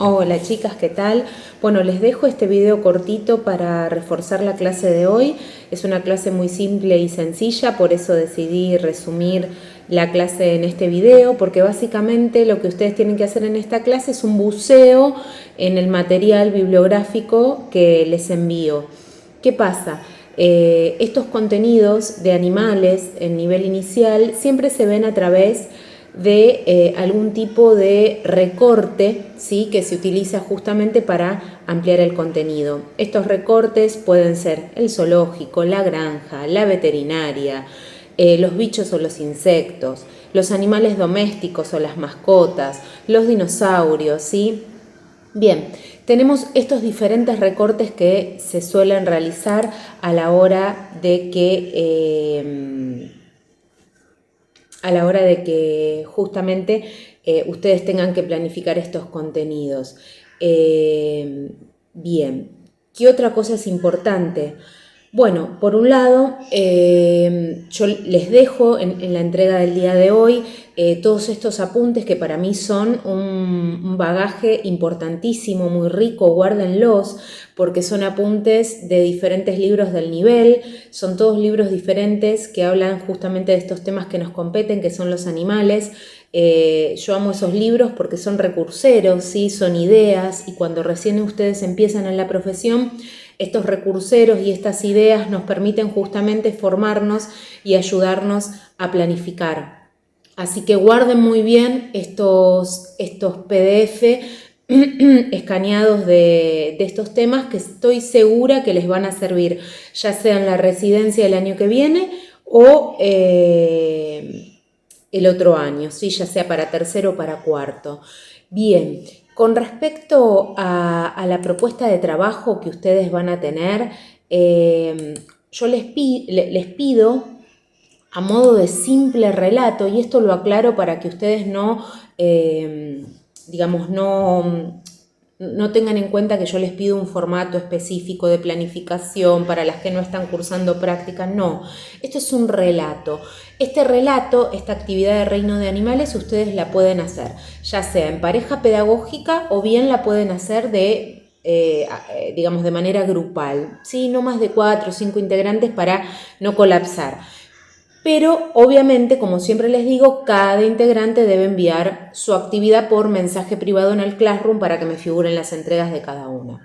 Hola chicas, ¿qué tal? Bueno, les dejo este video cortito para reforzar la clase de hoy. Es una clase muy simple y sencilla, por eso decidí resumir la clase en este video, porque básicamente lo que ustedes tienen que hacer en esta clase es un buceo en el material bibliográfico que les envío. ¿Qué pasa? Estos contenidos de animales en nivel inicial siempre se ven a través de algún tipo de recorte, ¿sí?, que se utiliza justamente para ampliar el contenido. Estos recortes pueden ser el zoológico, la granja, la veterinaria, los bichos o los insectos, los animales domésticos o las mascotas, los dinosaurios, ¿sí? Bien, tenemos estos diferentes recortes que se suelen realizar a la hora de que justamente ustedes tengan que planificar estos contenidos. Bien, ¿qué otra cosa es importante? Bueno, por un lado, yo les dejo en la entrega del día de hoy todos estos apuntes que para mí son un bagaje importantísimo, muy rico, guárdenlos, porque son apuntes de diferentes libros del nivel, son todos libros diferentes que hablan justamente de estos temas que nos competen, que son los animales. Yo amo esos libros porque son recurseros, ¿sí? Son ideas, y cuando recién ustedes empiezan en la profesión, estos recurseros y estas ideas nos permiten justamente formarnos y ayudarnos a planificar. Así que guarden muy bien estos PDF escaneados de estos temas, que estoy segura que les van a servir, ya sea en la residencia el año que viene o el otro año, ¿sí? Ya sea para tercero o para cuarto. Bien, con respecto a la propuesta de trabajo que ustedes van a tener, yo les pido, a modo de simple relato, y esto lo aclaro para que ustedes no tengan en cuenta que yo les pido un formato específico de planificación para las que no están cursando práctica. No, esto es un relato. Este relato, esta actividad de reino de animales, ustedes la pueden hacer, ya sea en pareja pedagógica o bien la pueden hacer de manera grupal, ¿sí? No más de 4 o 5 integrantes para no colapsar. Pero obviamente, como siempre les digo, cada integrante debe enviar su actividad por mensaje privado en el Classroom para que me figuren las entregas de cada uno.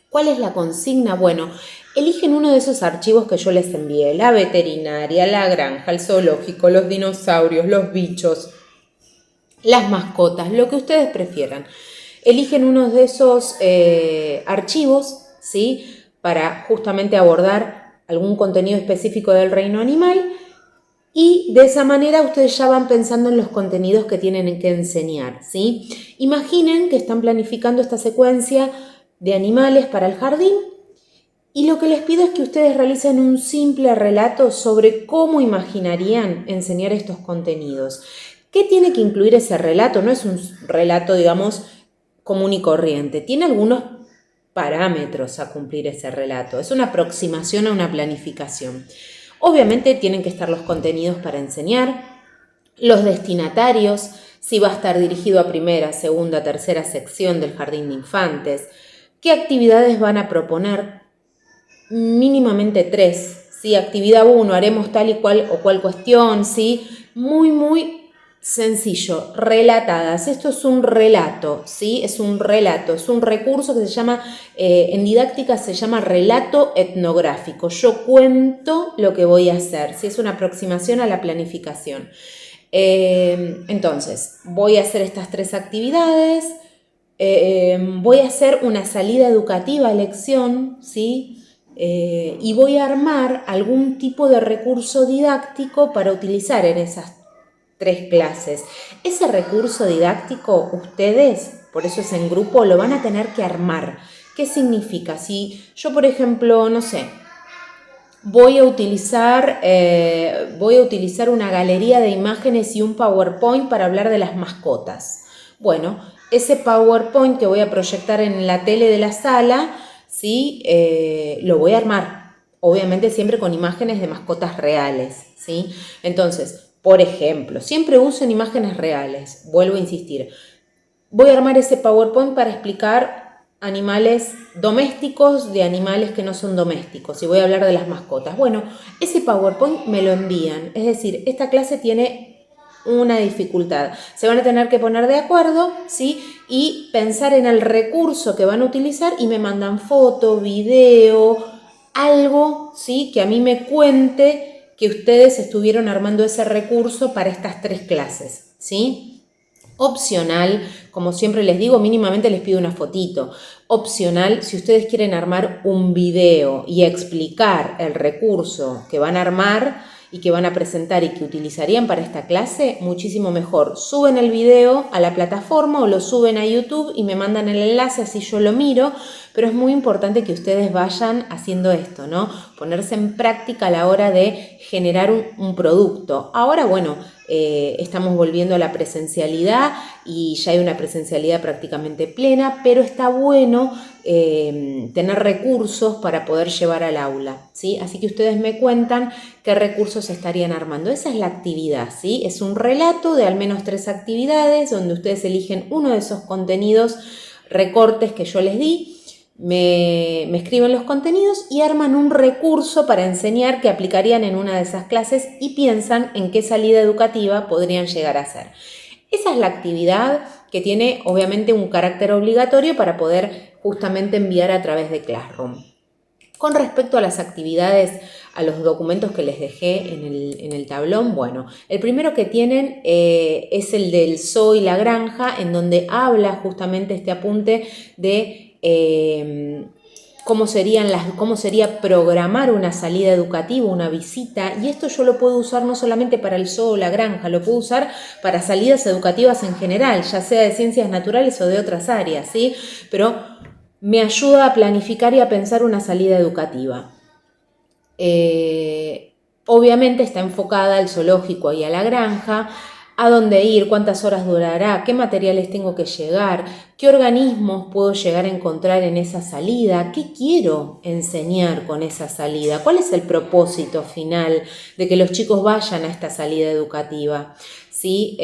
¿Cuál es la consigna? Bueno, eligen uno de esos archivos que yo les envié: la veterinaria, la granja, el zoológico, los dinosaurios, los bichos, las mascotas, lo que ustedes prefieran. Eligen uno de esos archivos, ¿sí?, para justamente abordar algún contenido específico del reino animal. Y de esa manera ustedes ya van pensando en los contenidos que tienen que enseñar, ¿sí? Imaginen que están planificando esta secuencia de animales para el jardín, y lo que les pido es que ustedes realicen un simple relato sobre cómo imaginarían enseñar estos contenidos. ¿Qué tiene que incluir ese relato? No es un relato, digamos, común y corriente. Tiene algunos parámetros a cumplir ese relato. Es una aproximación a una planificación. Obviamente tienen que estar los contenidos para enseñar, los destinatarios, si va a estar dirigido a primera, segunda, tercera sección del jardín de infantes, qué actividades van a proponer, mínimamente 3, ¿sí? Actividad 1, haremos tal y cual o cual cuestión, ¿sí? Muy sencillo, relatadas. Esto es un relato, ¿sí? Es un relato, es un recurso que se llama, en didáctica se llama relato etnográfico. Yo cuento lo que voy a hacer, ¿sí? Es una aproximación a la planificación. Entonces, voy a hacer estas 3 actividades, voy a hacer una salida educativa a lección, ¿sí? Y voy a armar algún tipo de recurso didáctico para utilizar en esas 3 clases. Ese recurso didáctico ustedes, por eso es en grupo, lo van a tener que armar. ¿Qué significa? Si yo, por ejemplo, no sé, voy a utilizar una galería de imágenes y un PowerPoint para hablar de las mascotas. Bueno, ese PowerPoint que voy a proyectar en la tele de la sala, ¿sí? Lo voy a armar, obviamente siempre con imágenes de mascotas reales, ¿sí? Entonces, por ejemplo, siempre usen imágenes reales, vuelvo a insistir. voy a armar ese PowerPoint para explicar animales domésticos de animales que no son domésticos y voy a hablar de las mascotas. Bueno, ese PowerPoint me lo envían, es decir, esta clase tiene una dificultad. Se van a tener que poner de acuerdo, ¿sí? Y pensar en el recurso que van a utilizar y me mandan foto, video, algo, ¿sí? Que a mí me cuente que ustedes estuvieron armando ese recurso para estas 3 clases, ¿sí? Opcional, como siempre les digo, mínimamente les pido una fotito. Opcional, si ustedes quieren armar un video y explicar el recurso que van a armar y que van a presentar y que utilizarían para esta clase, muchísimo mejor. Suben el video a la plataforma o lo suben a YouTube y me mandan el enlace, así yo lo miro, pero es muy importante que ustedes vayan haciendo esto, ¿no? Ponerse en práctica a la hora de generar un producto. Ahora, bueno, estamos volviendo a la presencialidad y ya hay una presencialidad prácticamente plena, pero está bueno tener recursos para poder llevar al aula, ¿sí? Así que ustedes me cuentan qué recursos estarían armando. Esa es la actividad, ¿sí? Es un relato de al menos 3 actividades donde ustedes eligen uno de esos contenidos, recortes que yo les di, me escriben los contenidos y arman un recurso para enseñar que aplicarían en una de esas clases y piensan en qué salida educativa podrían llegar a hacer. Esa es la actividad que tiene obviamente un carácter obligatorio para poder justamente enviar a través de Classroom. Con respecto a las actividades, a los documentos que les dejé en el tablón, bueno, el primero que tienen es el del zoo y la granja, en donde habla justamente este apunte de cómo sería programar una salida educativa, una visita, y esto yo lo puedo usar no solamente para el zoo o la granja, lo puedo usar para salidas educativas en general, ya sea de ciencias naturales o de otras áreas, ¿sí? Pero me ayuda a planificar y a pensar una salida educativa. Obviamente está enfocada al zoológico y a la granja, a dónde ir, cuántas horas durará, qué materiales tengo que llegar, qué organismos puedo llegar a encontrar en esa salida, qué quiero enseñar con esa salida, cuál es el propósito final de que los chicos vayan a esta salida educativa, ¿sí?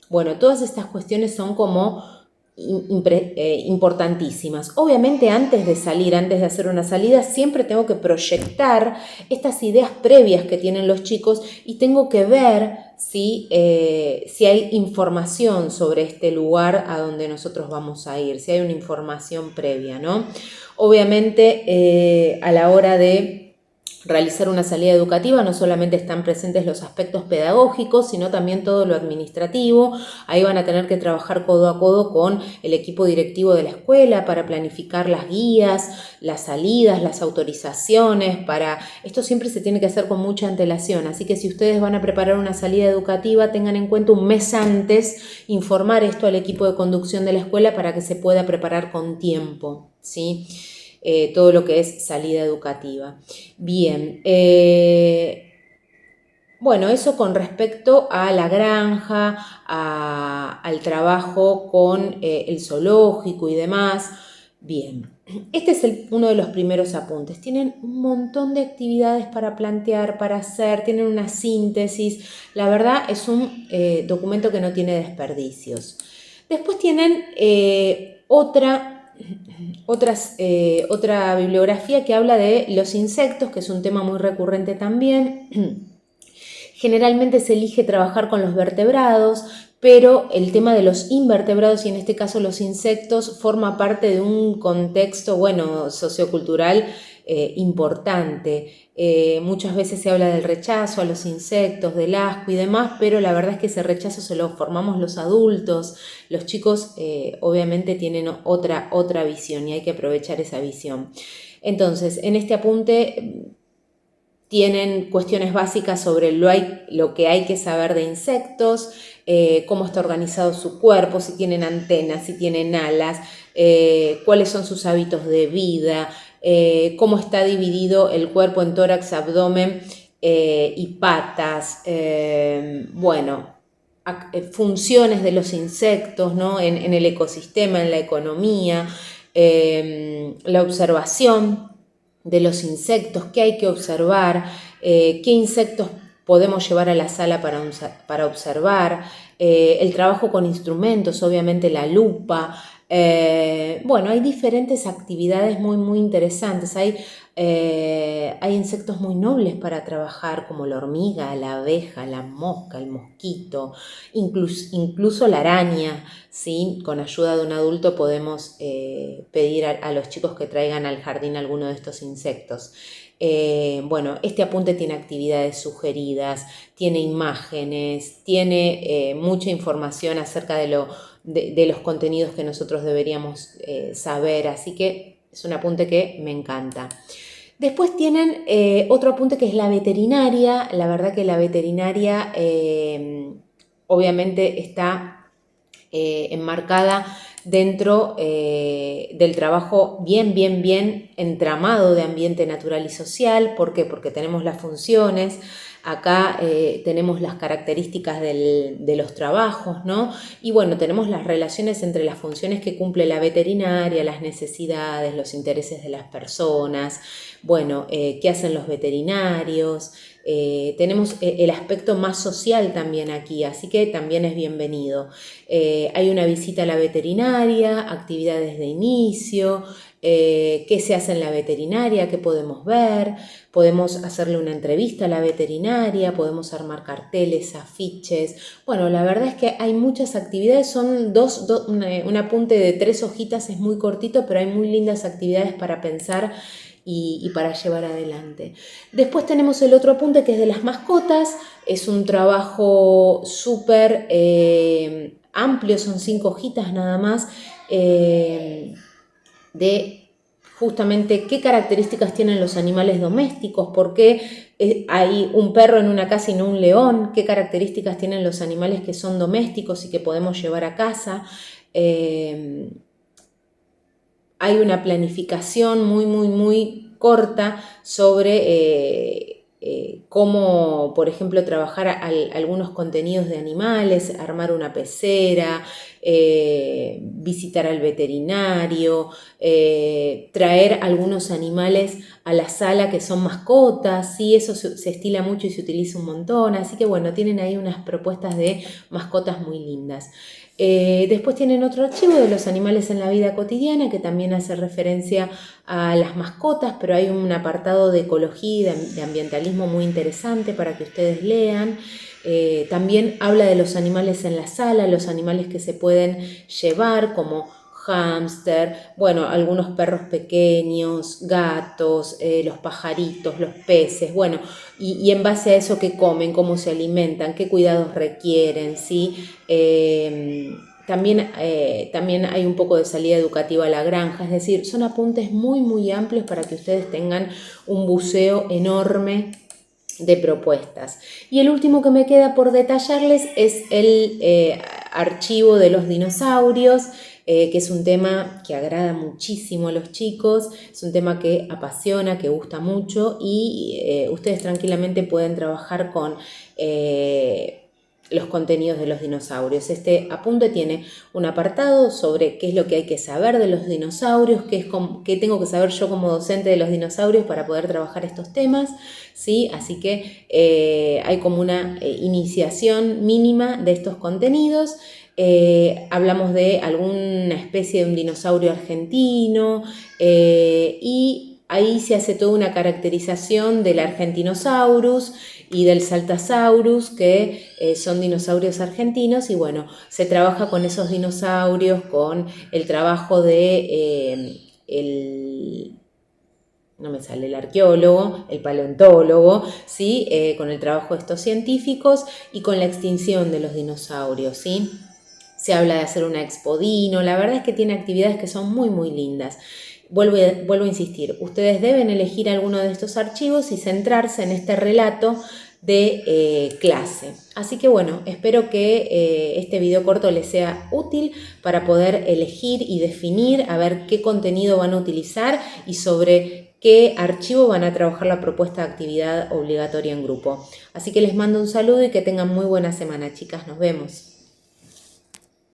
Bueno, todas estas cuestiones son como importantísimas. Obviamente antes de salir, antes de hacer una salida, siempre tengo que proyectar estas ideas previas que tienen los chicos y tengo que ver si hay información sobre este lugar a donde nosotros vamos a ir, si hay una información previa, ¿no? Obviamente a la hora de realizar una salida educativa no solamente están presentes los aspectos pedagógicos, sino también todo lo administrativo. Ahí van a tener que trabajar codo a codo con el equipo directivo de la escuela para planificar las guías, las salidas, las autorizaciones. Esto siempre se tiene que hacer con mucha antelación, así que si ustedes van a preparar una salida educativa, tengan en cuenta un mes antes informar esto al equipo de conducción de la escuela para que se pueda preparar con tiempo, ¿sí? Todo lo que es salida educativa. Bien, bueno, eso con respecto a la granja, al trabajo con el zoológico y demás. Bien, este es uno de los primeros apuntes. Tienen un montón de actividades para plantear, para hacer, tienen una síntesis. La verdad es un documento que no tiene desperdicios. Después tienen otra bibliografía que habla de los insectos, que es un tema muy recurrente también. Generalmente se elige trabajar con los vertebrados, pero el tema de los invertebrados, y en este caso los insectos, forma parte de un contexto, bueno, sociocultural importante. Muchas veces se habla del rechazo a los insectos, del asco y demás, pero la verdad es que ese rechazo se lo formamos los adultos. Los chicos obviamente tienen otra visión y hay que aprovechar esa visión. Entonces, en este apunte tienen cuestiones básicas sobre lo que hay que saber de insectos, cómo está organizado su cuerpo, si tienen antenas, si tienen alas, cuáles son sus hábitos de vida, cómo está dividido el cuerpo en tórax, abdomen y patas, funciones de los insectos, ¿no? en el ecosistema, en la economía, la observación de los insectos, qué hay que observar, qué insectos podemos llevar a la sala para observar, el trabajo con instrumentos, obviamente la lupa. Bueno, hay diferentes actividades muy interesantes. Hay insectos muy nobles para trabajar, como la hormiga, la abeja, la mosca, el mosquito, incluso la araña, ¿sí? Con ayuda de un adulto podemos pedir a los chicos que traigan al jardín alguno de estos insectos. Bueno, este apunte tiene actividades sugeridas, tiene imágenes, tiene mucha información acerca de los contenidos que nosotros deberíamos saber, así que es un apunte que me encanta. Después tienen otro apunte que es la veterinaria. La verdad que la veterinaria obviamente está enmarcada dentro del trabajo bien entramado de ambiente natural y social. ¿Por qué? Porque tenemos las funciones. Acá tenemos las características de los trabajos, ¿no? Y bueno, tenemos las relaciones entre las funciones que cumple la veterinaria, las necesidades, los intereses de las personas, bueno, qué hacen los veterinarios. Tenemos el aspecto más social también aquí, así que también es bienvenido. Hay una visita a la veterinaria, actividades de inicio, qué se hace en la veterinaria, qué podemos ver, podemos hacerle una entrevista a la veterinaria, podemos armar carteles, afiches. Bueno, la verdad es que hay muchas actividades, son un apunte de 3 hojitas, es muy cortito, pero hay muy lindas actividades para pensar y para llevar adelante. Después tenemos el otro apunte que es de las mascotas. Es un trabajo súper amplio, son 5 hojitas nada más, de justamente qué características tienen los animales domésticos, por qué hay un perro en una casa y no un león, qué características tienen los animales que son domésticos y que podemos llevar a casa. Hay una planificación muy corta sobre cómo, por ejemplo, trabajar algunos contenidos de animales, armar una pecera, visitar al veterinario, traer algunos animales a la sala que son mascotas, ¿sí? Eso se estila mucho y se utiliza un montón, así que bueno, tienen ahí unas propuestas de mascotas muy lindas. Después tienen otro archivo de los animales en la vida cotidiana que también hace referencia a las mascotas, pero hay un apartado de ecología y de ambientalismo muy interesante para que ustedes lean. También habla de los animales en la sala, los animales que se pueden llevar como hámster, bueno, algunos perros pequeños, gatos, los pajaritos, los peces, bueno, y en base a eso qué comen, cómo se alimentan, qué cuidados requieren, ¿sí? También hay un poco de salida educativa a la granja, es decir, son apuntes muy amplios para que ustedes tengan un buceo enorme de propuestas. Y el último que me queda por detallarles es el archivo de los dinosaurios, que es un tema que agrada muchísimo a los chicos, es un tema que apasiona, que gusta mucho y ustedes tranquilamente pueden trabajar con los contenidos de los dinosaurios. Este apunte tiene un apartado sobre qué es lo que hay que saber de los dinosaurios, qué tengo que saber yo como docente de los dinosaurios para poder trabajar estos temas, ¿sí? Así que hay como una iniciación mínima de estos contenidos. Hablamos de alguna especie de un dinosaurio argentino y ahí se hace toda una caracterización del Argentinosaurus y del Saltasaurus, que son dinosaurios argentinos, y bueno, se trabaja con esos dinosaurios, con el trabajo de no me sale el arqueólogo, el paleontólogo, ¿sí? Con el trabajo de estos científicos y con la extinción de los dinosaurios, ¿sí? Se habla de hacer una expodino, la verdad es que tiene actividades que son muy lindas. Vuelvo a insistir, ustedes deben elegir alguno de estos archivos y centrarse en este relato de clase. Así que bueno, espero que este video corto les sea útil para poder elegir y definir a ver qué contenido van a utilizar y sobre qué archivo van a trabajar la propuesta de actividad obligatoria en grupo. Así que les mando un saludo y que tengan muy buena semana, chicas. Nos vemos.